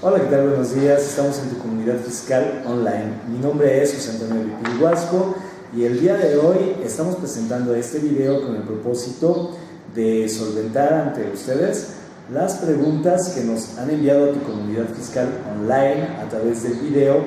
Hola, ¿qué tal? Buenos días. Estamos en tu comunidad fiscal online. Mi nombre es José Antonio Vipil Huasco y el día de hoy estamos presentando este video con el propósito de solventar ante ustedes las preguntas que nos han enviado a tu comunidad fiscal online a través del video,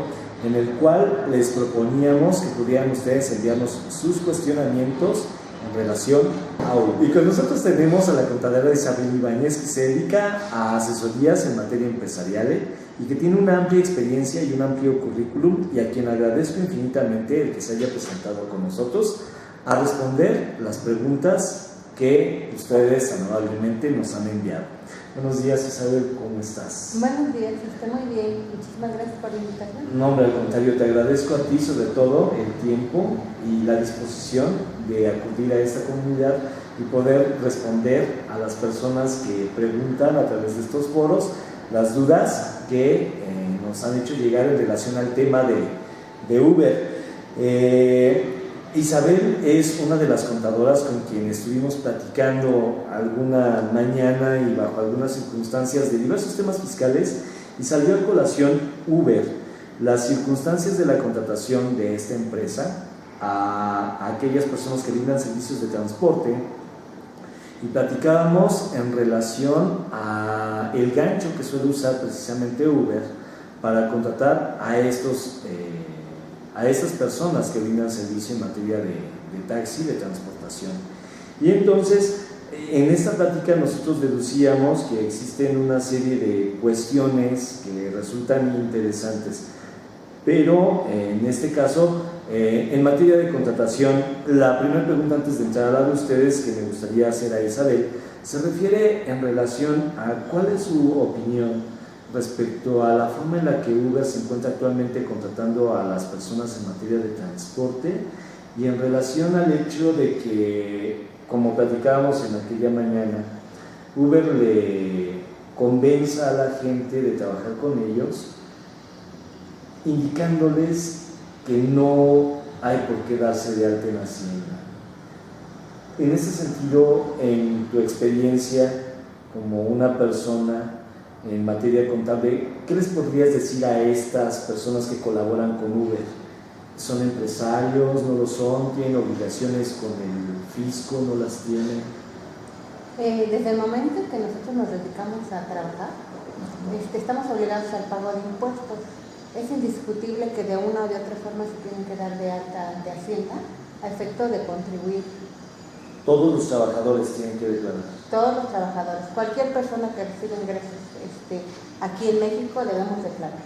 en el cual les proponíamos que pudieran ustedes enviarnos sus cuestionamientos en relación a UBER. Y con nosotros tenemos a la contadora Isabel Ibáñez, que se dedica a asesorías en materia empresarial y que tiene una amplia experiencia y un amplio currículum, y a quien agradezco infinitamente el que se haya presentado con nosotros a responder las preguntas que ustedes amablemente nos han enviado. Buenos días, Isabel, ¿cómo estás? Buenos días, estoy muy bien. Muchísimas gracias por la invitación. No, hombre, al contrario, te agradezco a ti sobre todo el tiempo y la disposición de acudir a esta comunidad y poder responder a las personas que preguntan a través de estos foros las dudas que nos han hecho llegar en relación al tema de Uber. Isabel es una de las contadoras con quien estuvimos platicando alguna mañana y bajo algunas circunstancias de diversos temas fiscales, y salió a colación Uber, las circunstancias de la contratación de esta empresa a aquellas personas que brindan servicios de transporte, y platicábamos en relación a el gancho que suele usar precisamente Uber para contratar a estas personas que brindan servicio en materia de taxi, de transportación. Y entonces, en esta plática nosotros deducíamos que existen una serie de cuestiones que resultan interesantes, pero en este caso, en materia de contratación, la primera pregunta antes de entrar a la de ustedes que me gustaría hacer a Isabel se refiere en relación a cuál es su opinión respecto a la forma en la que Uber se encuentra actualmente contratando a las personas en materia de transporte, y en relación al hecho de que, como platicábamos en aquella mañana, Uber le convenza a la gente de trabajar con ellos, indicándoles que no hay por qué darse de alta en Hacienda. En ese sentido, en tu experiencia como una persona en materia contable, ¿qué les podrías decir a estas personas que colaboran con Uber? ¿Son empresarios? ¿No lo son? ¿Tienen obligaciones con el fisco? ¿No las tienen? Desde el momento en que nosotros nos dedicamos a trabajar, estamos obligados al pago de impuestos. Es indiscutible que de una o de otra forma se tienen que dar de alta de Hacienda a efecto de contribuir. Todos los trabajadores tienen que declarar. Todos los trabajadores, cualquier persona que reciba ingresos aquí en México, debemos declarar.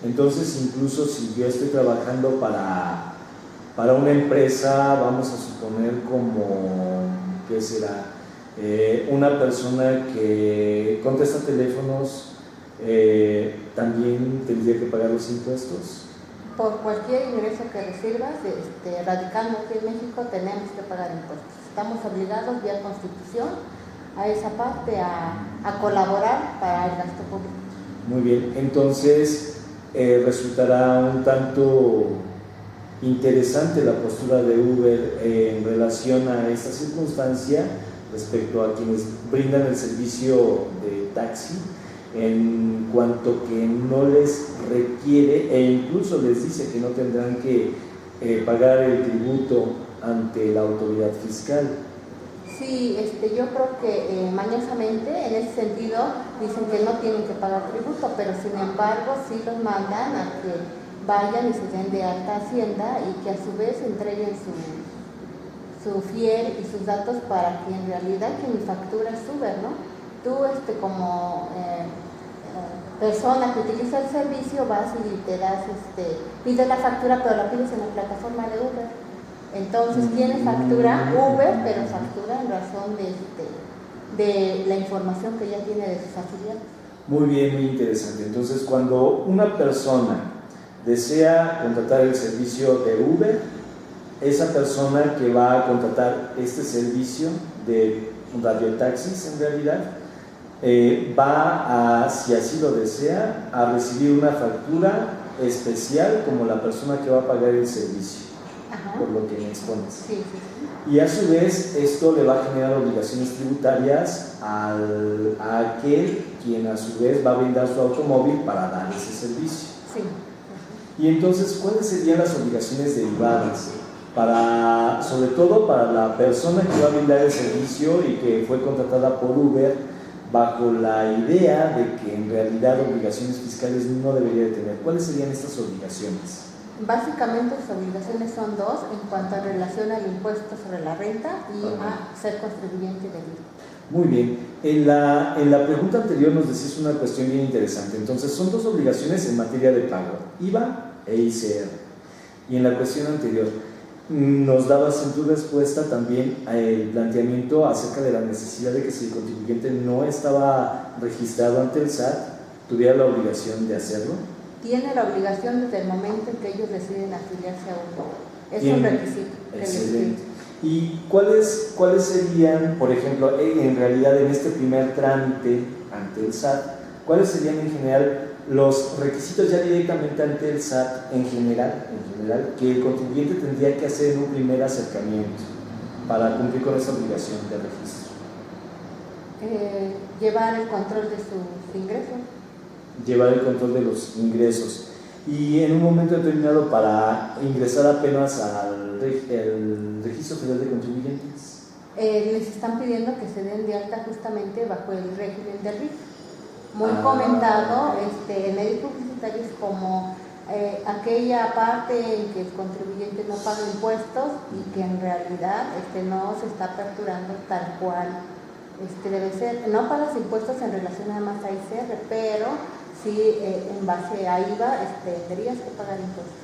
Entonces, incluso si yo estoy trabajando para una empresa, vamos a suponer como, ¿qué será? Una persona que contesta teléfonos, ¿también tendría que pagar los impuestos? Por cualquier ingreso que recibas, radicando aquí en México, tenemos que pagar impuestos. Estamos obligados vía Constitución a esa parte, a colaborar para el gasto público. Muy bien, entonces resultará un tanto interesante la postura de Uber en relación a esta circunstancia respecto a quienes brindan el servicio de taxi, en cuanto que no les requiere e incluso les dice que no tendrán que pagar el tributo ante la autoridad fiscal. Sí, yo creo que mañosamente en ese sentido dicen que no tienen que pagar tributo, pero sin embargo sí los mandan a que vayan y se den de alta Hacienda y que a su vez entreguen su FIER y sus datos para que en realidad que mi factura es Uber, ¿no? Tú como persona que utiliza el servicio vas y te das, pides la factura, pero la pides en la plataforma de Uber. Entonces tiene factura Uber, pero factura en razón de la información que ya tiene de sus afiliados. Muy bien, muy interesante. Entonces, cuando una persona desea contratar el servicio de Uber, esa persona que va a contratar este servicio de radiotaxis en realidad, va a, si así lo desea, a recibir una factura especial como la persona que va a pagar el servicio. Ajá. Por lo que me expones. Sí, sí, sí. Y a su vez esto le va a generar obligaciones tributarias a aquel quien a su vez va a brindar su automóvil para dar ese servicio. Sí. Y entonces, ¿cuáles serían las obligaciones derivadas? Sobre todo para la persona que va a brindar el servicio y que fue contratada por Uber bajo la idea de que en realidad obligaciones fiscales no debería de tener. ¿Cuáles serían estas obligaciones? Básicamente las obligaciones son dos en cuanto a relación al impuesto sobre la renta y a ser contribuyente del IVA. Muy bien. En la pregunta anterior nos decías una cuestión bien interesante. Entonces, son dos obligaciones en materia de pago, IVA e ICR. Y en la cuestión anterior, nos dabas en tu respuesta también el planteamiento acerca de la necesidad de que si el contribuyente no estaba registrado ante el SAT, tuviera la obligación de hacerlo. Tiene la obligación desde el momento en que ellos deciden afiliarse a uno. Es un requisito. Excelente. ¿Y cuáles serían, por ejemplo, en realidad en este primer trámite ante el SAT, cuáles serían en general los requisitos ya directamente ante el SAT en general, que el contribuyente tendría que hacer en un primer acercamiento para cumplir con esa obligación de registro? Llevar el control de sus ingresos. Llevar el control de los ingresos. Y en un momento determinado, para ingresar apenas al Registro Federal de Contribuyentes, les están pidiendo que se den de alta justamente bajo el régimen de RIF. Muy comentado en medios publicitarios como aquella parte en que el contribuyente no paga impuestos y que en realidad no se está aperturando tal cual debe ser. No pagas impuestos en relación nada más a ICR, pero sí en base a IVA tendrías que pagar impuestos.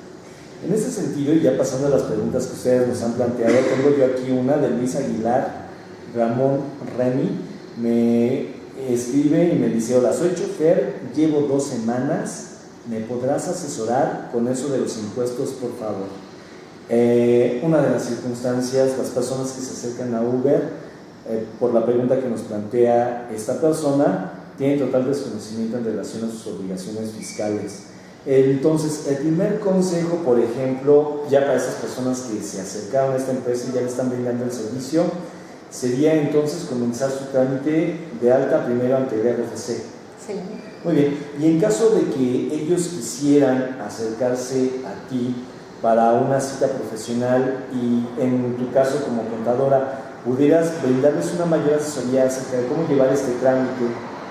En ese sentido, y ya pasando a las preguntas que ustedes nos han planteado, tengo yo aquí una de Luis Aguilar Ramón Remy. Me escribe y me dice: hola, soy chofer, llevo 2 semanas, ¿me podrás asesorar con eso de los impuestos, por favor? Una de las circunstancias, las personas que se acercan a Uber, por la pregunta que nos plantea esta persona, tienen total desconocimiento en relación a sus obligaciones fiscales. Entonces, el primer consejo, por ejemplo, ya para esas personas que se acercaron a esta empresa y ya le están brindando el servicio, sería entonces comenzar su trámite de alta primero ante el RFC. Sí. Muy bien. Y en caso de que ellos quisieran acercarse a ti para una cita profesional y en tu caso como contadora, pudieras brindarles una mayor asesoría acerca de cómo llevar este trámite,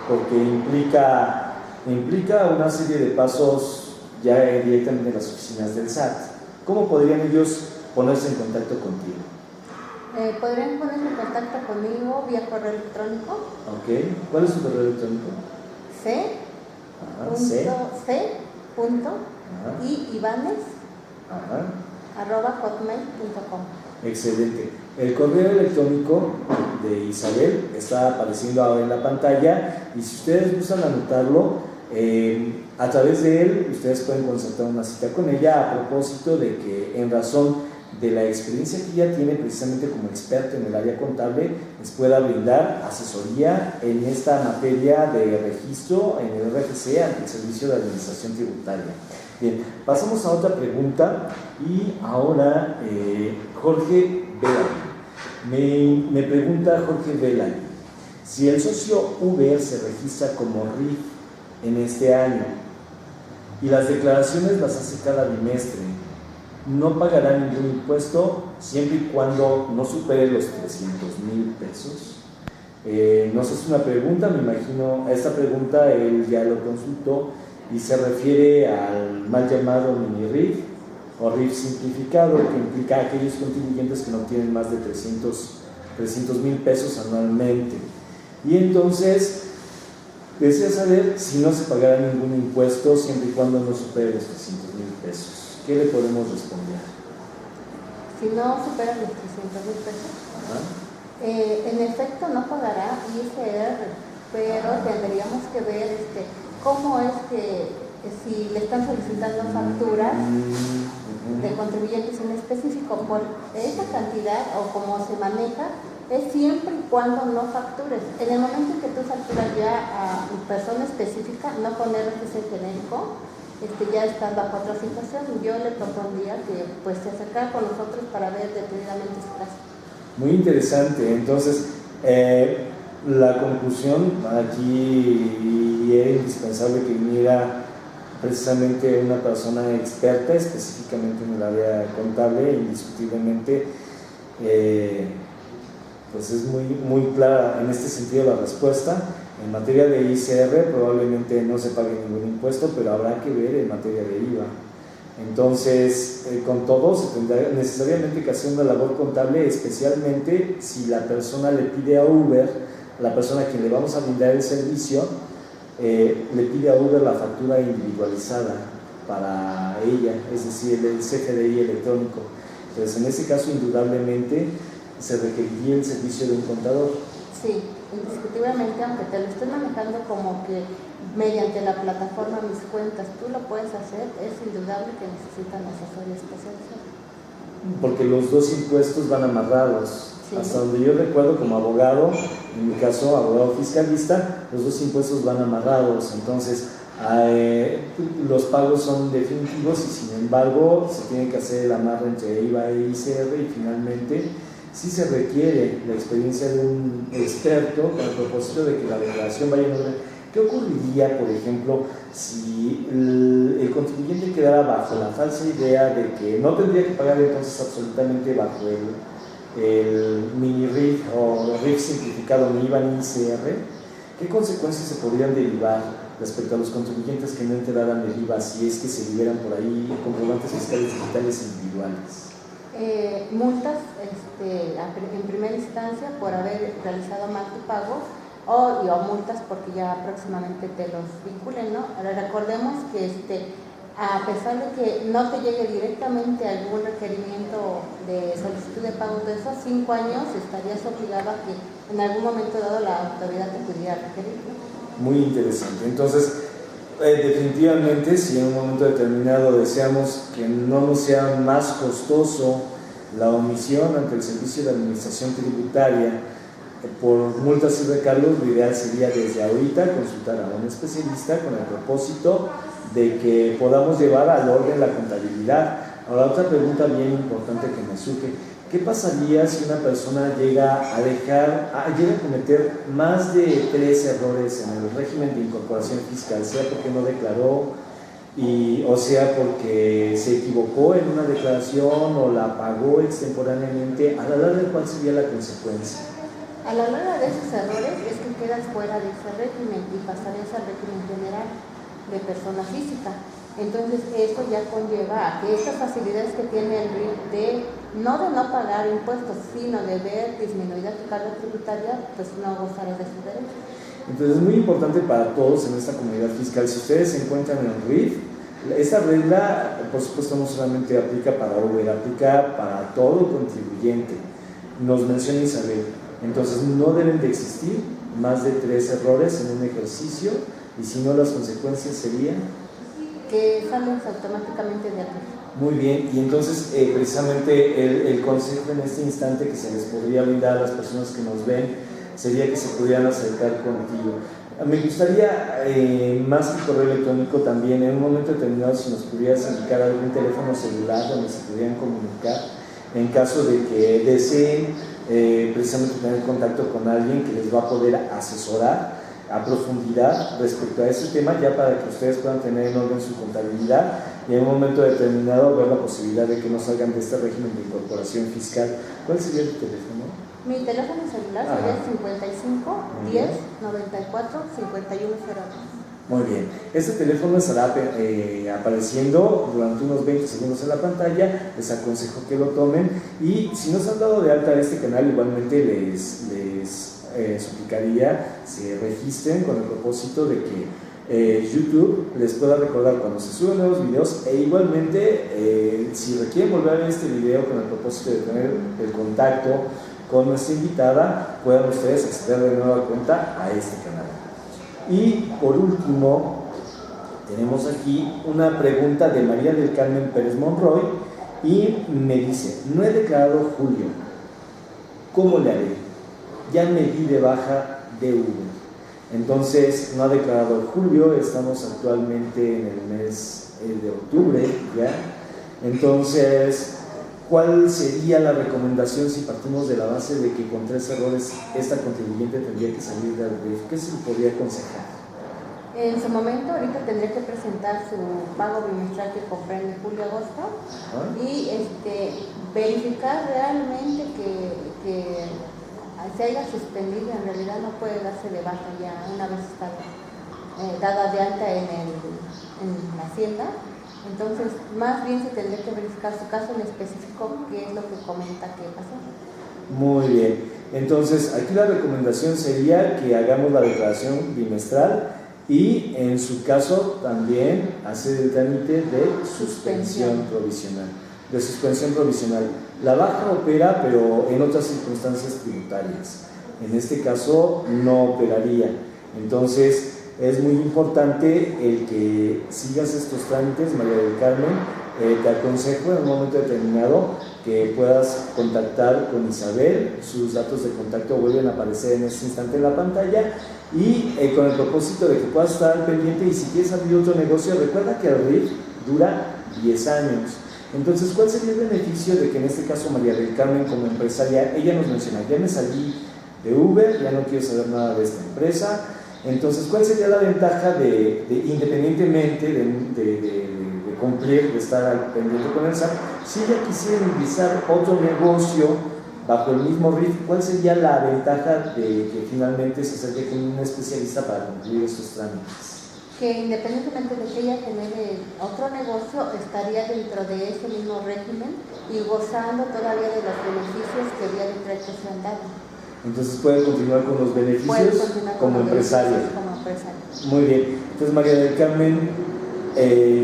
porque implica una serie de pasos ya directamente en las oficinas del SAT. ¿Cómo podrían ellos ponerse en contacto contigo? Podrían ponerse en contacto conmigo vía correo electrónico. Ok. ¿Cuál es su correo electrónico? c.ibanez@hotmail.com. Excelente. El correo electrónico de Isabel está apareciendo ahora en la pantalla y si ustedes gustan anotarlo, a través de él ustedes pueden concertar una cita con ella a propósito de que, en razón de la experiencia que ella tiene precisamente como experta en el área contable, les pueda brindar asesoría en esta materia de registro en el RFC ante el Servicio de Administración Tributaria. Bien, pasamos a otra pregunta y ahora Jorge Velay. Me pregunta Jorge Velay: si el socio Uber se registra como RIF en este año y las declaraciones las hace cada bimestre, ¿no pagará ningún impuesto siempre y cuando no supere los 300,000 pesos? No sé si es una pregunta, me imagino, a esta pregunta él ya lo consultó y se refiere al mal llamado mini RIF o RIF simplificado, que implica a aquellos contribuyentes que no tienen más de 300,000 pesos anualmente. Y entonces desea saber si no se pagará ningún impuesto siempre y cuando no supere los 300,000 pesos. ¿Qué le podemos responder? Si no supera los 300,000 pesos, en efecto no pagará ISR, pero tendríamos que ver cómo es que si le están solicitando facturas de contribuyentes en específico por esa cantidad o cómo se maneja, es siempre y cuando no factures. En el momento en que tú facturas ya a persona específica, no poner RFC genérico, ya están bajo otra situación. Yo le propondría que se acercara con nosotros para ver detenidamente su caso. Muy interesante. Entonces, La conclusión, aquí era indispensable que viniera precisamente una persona experta, específicamente en el área contable, indiscutiblemente, pues es muy clara en este sentido la respuesta. En materia de ICR probablemente no se pague ningún impuesto, pero habrá que ver en materia de IVA. Entonces, con todo, se tendrá necesariamente que hacer una labor contable, especialmente si la persona le pide a Uber, la persona a quien le vamos a brindar el servicio, le pide a Uber la factura individualizada para ella, es decir, el CFDI electrónico. Entonces, en ese caso, indudablemente, se requeriría el servicio de un contador. Sí, indiscutiblemente, aunque te lo estés manejando como que mediante la plataforma Mis Cuentas, tú lo puedes hacer, es indudable que necesitan asesoría especializada. Porque los dos impuestos van amarrados. Sí. Hasta donde yo recuerdo como abogado, en mi caso abogado fiscalista, los dos impuestos van amarrados. Entonces, los pagos son definitivos y sin embargo se tiene que hacer el amarre entre IVA e ICR, y finalmente sí se requiere la experiencia de un experto con el propósito de que la declaración vaya en orden. ¿Qué ocurriría, por ejemplo, si el contribuyente quedara bajo la falsa idea de que no tendría que pagar entonces absolutamente bajo el mini RIF o RIF simplificado ni IVA ni ICR? ¿Qué consecuencias se podrían derivar respecto a los contribuyentes que no enteraran del IVA si es que se liberan por ahí comprobantes fiscales digitales individuales? Multas en primera instancia por haber realizado mal tu pago, o multas porque ya próximamente te los vinculen, ¿no? Ahora recordemos que a pesar de que no te llegue directamente algún requerimiento de solicitud de pago de esos 5 años, estarías obligado a que en algún momento dado la autoridad te pudiera requerir, ¿no? Muy interesante. Entonces, definitivamente, si en un momento determinado deseamos que no nos sea más costoso la omisión ante el Servicio de Administración Tributaria por multas y recargos, lo ideal sería desde ahorita consultar a un especialista con el propósito de que podamos llevar al orden la contabilidad. Ahora, otra pregunta bien importante que me surge: ¿qué pasaría si una persona llega a cometer más de 3 errores en el régimen de incorporación fiscal, sea porque no declaró, o sea porque se equivocó en una declaración o la pagó extemporáneamente? A la larga, ¿cuál sería la consecuencia? A la larga de esos errores es que quedas fuera de ese régimen y pasarías al régimen general de persona física. Entonces esto ya conlleva a que estas facilidades que tiene el RIF de no pagar impuestos, sino de ver disminuida tu carga tributaria, pues no gozarás de sus derechos. Entonces es muy importante para todos en esta comunidad fiscal. Si ustedes se encuentran en RIF, esta regla, por supuesto, no solamente aplica para Uber, aplica para todo contribuyente. Nos menciona Isabel. Entonces no deben de existir más de 3 errores en un ejercicio, y si no, las consecuencias serían que salen automáticamente de aquí. Muy bien, y entonces precisamente el consejo en este instante que se les podría brindar a las personas que nos ven sería que se pudieran acercar contigo. Me gustaría, más que correo electrónico, también en un momento determinado, si nos pudieras indicar algún teléfono celular donde se pudieran comunicar en caso de que deseen precisamente tener contacto con alguien que les va a poder asesorar a profundidad respecto a ese tema, ya para que ustedes puedan tener en orden su contabilidad y en un momento determinado ver la posibilidad de que no salgan de este régimen de incorporación fiscal. ¿Cuál sería tu teléfono? Mi teléfono celular sería 55 10 94 51 02. Muy bien, este teléfono estará apareciendo durante unos 20 segundos en la pantalla. Les aconsejo que lo tomen, y si no se han dado de alta a este canal, igualmente les suplicaría se registren con el propósito de que YouTube les pueda recordar cuando se suben nuevos videos, e igualmente si requieren volver a ver este video con el propósito de tener el contacto con nuestra invitada, puedan ustedes acceder de nueva cuenta a este canal. Y por último, tenemos aquí una pregunta de María del Carmen Pérez Monroy, y me dice: no he declarado julio, ¿cómo le haré? Ya me di de baja de Uber. Entonces no ha declarado julio, estamos actualmente en el mes de octubre ya. Entonces, ¿cuál sería la recomendación si partimos de la base de que con 3 errores esta contribuyente tendría que salir del RIF? ¿Qué se le podría aconsejar? En su momento, ahorita tendría que presentar su pago bimestral que comprende julio-agosto y verificar realmente que se haya suspendido. En realidad no puede darse de baja ya una vez está dada de alta en la hacienda. Entonces, más bien se tendría que verificar su caso en específico, qué es lo que comenta que pasó. Muy bien. Entonces, aquí la recomendación sería que hagamos la declaración bimestral y, en su caso, también hacer el trámite de suspensión provisional. La baja opera, pero en otras circunstancias tributarias. En este caso, no operaría. Entonces, es muy importante el que sigas estos trámites, María del Carmen. Te aconsejo en un momento determinado que puedas contactar con Isabel. Sus datos de contacto vuelven a aparecer en este instante en la pantalla y con el propósito de que puedas estar al pendiente. Y si quieres abrir otro negocio, recuerda que el RIF dura 10 años. Entonces, ¿cuál sería el beneficio de que en este caso María del Carmen, como empresaria, ella nos menciona, ya me salí de Uber, ya no quiero saber nada de esta empresa? Entonces, ¿cuál sería la ventaja independientemente de cumplir, de estar al pendiente con el SAT, si ella quisiera iniciar otro negocio bajo el mismo RIF? ¿Cuál sería la ventaja de que finalmente se acerque con un especialista para concluir estos trámites? Que independientemente de que ella genere otro negocio, estaría dentro de ese mismo régimen y gozando todavía de los beneficios que vía de crédito se han dado. Entonces puede continuar con los beneficios como empresaria. Muy bien. Entonces, María del Carmen,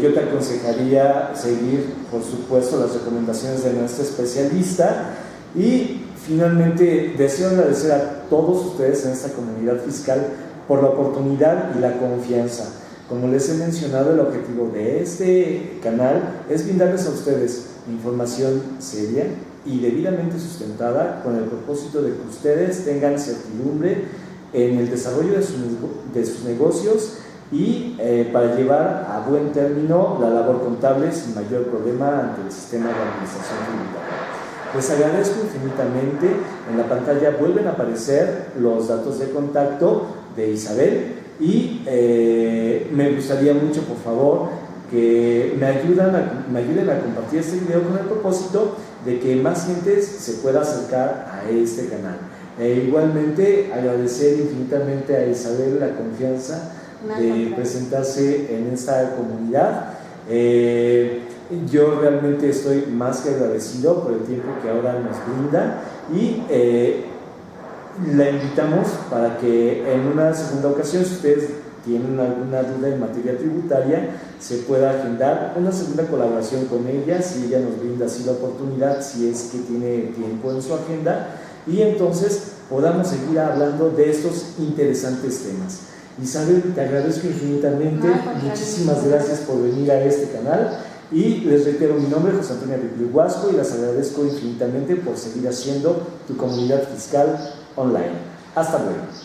yo te aconsejaría seguir, por supuesto, las recomendaciones de nuestra especialista. Y finalmente deseo agradecer a todos ustedes en esta comunidad fiscal por la oportunidad y la confianza. Como les he mencionado, el objetivo de este canal es brindarles a ustedes información seria y debidamente sustentada, con el propósito de que ustedes tengan certidumbre en el desarrollo de sus negocios y para llevar a buen término la labor contable sin mayor problema ante el sistema de administración tributaria. Les agradezco infinitamente. En la pantalla vuelven a aparecer los datos de contacto de Isabel y me gustaría mucho, por favor, que me ayuden a compartir este video con el propósito de que más gente se pueda acercar a este canal. Igualmente agradecer infinitamente a Isabel la confianza de presentarse en esta comunidad. Yo realmente estoy más que agradecido por el tiempo que ahora nos brinda y la invitamos para que en una segunda ocasión, si ustedes tienen alguna duda en materia tributaria, se pueda agendar una segunda colaboración con ella, si ella nos brinda así la oportunidad, si es que tiene tiempo en su agenda, y entonces podamos seguir hablando de estos interesantes temas. Isabel, te agradezco infinitamente, muchísimas gracias por venir a este canal y les reitero, mi nombre es José Antonio Ripley Huasco y les agradezco infinitamente por seguir haciendo tu comunidad fiscal online. Hasta luego.